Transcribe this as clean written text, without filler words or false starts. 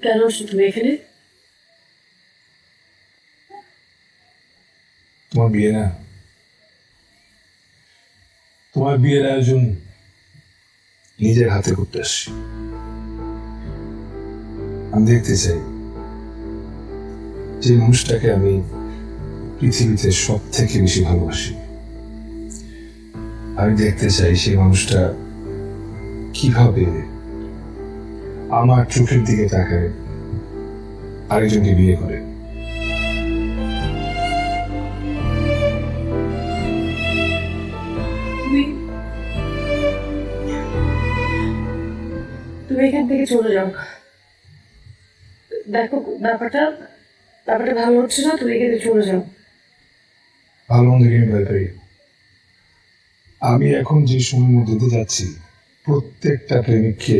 কেন আসছো তুমি এখানে? তোমার বিয়ে না, তোমার বিয়ের আয়োজন নিজের হাতে করতে আসছি। আমি দেখতে চাই যে মানুষটাকে আমি পৃথিবীতে সব থেকে বেশি ভালোবাসি, আমি দেখতে চাই সেই মানুষটা কিভাবে আমার চোখের দিকে তাকায় আরেকজনকে বিয়ে করে। তুমি তুমি এখান থেকে চলে যাও। দেখো, ব্যাপারটা ব্যাপারটা ভালো হচ্ছে না, তুমি এখান থেকে চলে যাও। ভালো মন্দ আমি ভয় পাই। আমি এখন যে সময়ের মধ্যে দিয়ে যাচ্ছি, প্রত্যেকটা প্রেমিককে